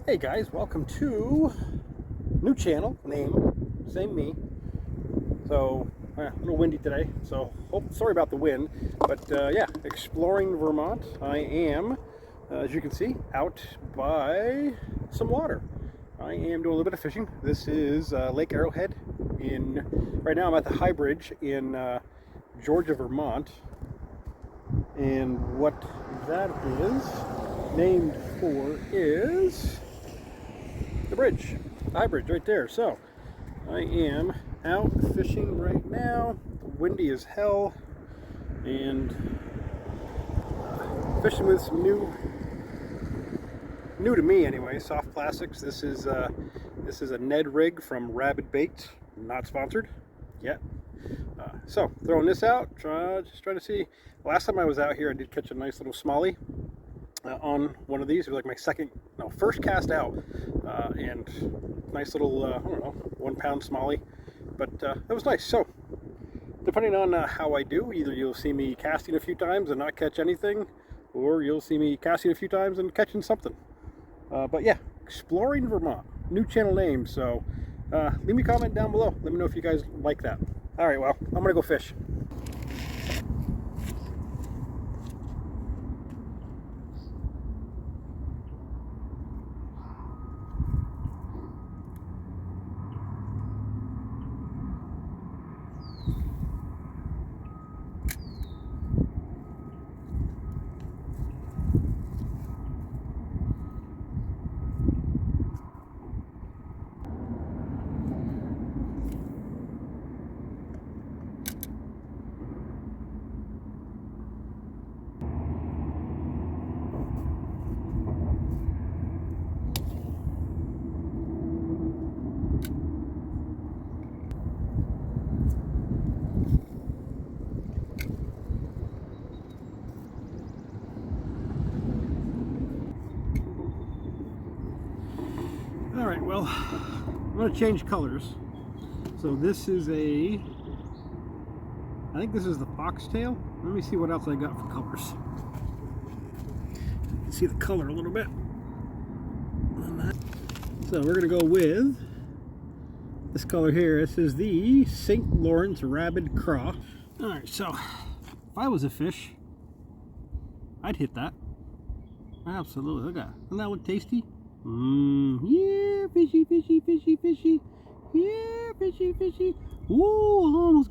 Hey guys, welcome to new channel, name, same me. So, a little windy today, so sorry about the wind, but yeah, exploring Vermont. I am, as you can see, out by some water. I am doing a little bit of fishing. This is Lake Arrowhead right now I'm at the High Bridge in Georgia, Vermont. And what that is named for is the bridge, the High Bridge right there. So I am out fishing right now. Windy as hell, and fishing with some new to me anyway, soft plastics. This is a Ned rig from Rabid Baits, not sponsored yet. So throwing this out, just trying to see. Last time I was out here, I did catch a nice little smallie on one of these. It was like my first cast out, and nice little I don't know, 1 pound smallie, but it was nice. So depending on how I do, either you'll see me casting a few times and not catch anything, or you'll see me casting a few times and catching something. But yeah, Exploring Vermont, new channel name. So leave me a comment down below. Let me know if you guys like that. All right, well, I'm gonna go fish. All right, well, I'm going to change colors. So this is I think this is the foxtail. Let me see what else I got for colors. You can see the color a little bit on that. So we're going to go with this color here. This is the St. Lawrence Rabid Craw. All right, so if I was a fish, I'd hit that. Absolutely. Look at that. Doesn't that look tasty? Yeah, fishy, fishy, fishy, fishy. Yeah, fishy, fishy. Ooh, almost.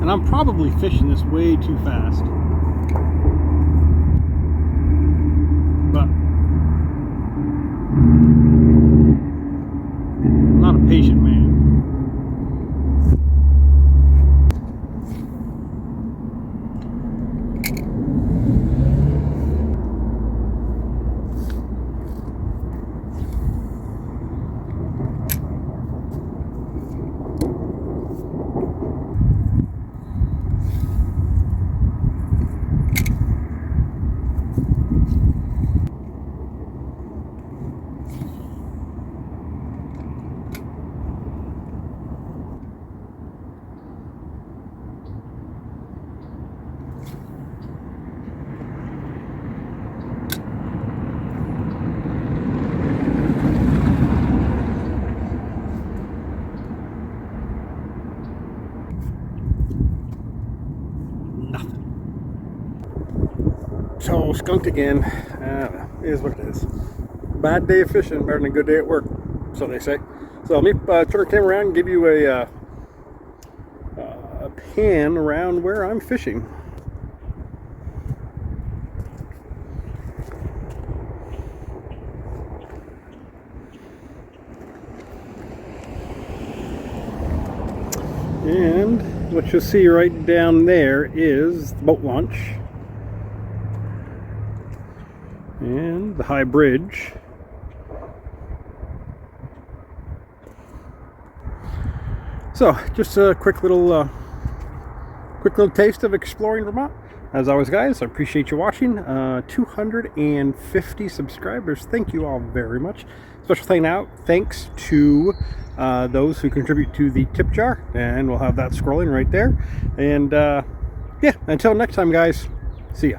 And I'm probably fishing this way too fast. But I'm not a patient man. So skunked again. It is what it is. Bad day of fishing, better than a good day at work, so they say. So let me turn the camera around and give you a pan around where I'm fishing. And what you'll see right down there is the boat launch and the High Bridge. So just a quick little taste of Exploring Vermont. As always, guys, I appreciate you watching. 250 subscribers. Thank you all very much. Special thanks to those who contribute to the tip jar, and we'll have that scrolling right there. And yeah, until next time, guys, see ya.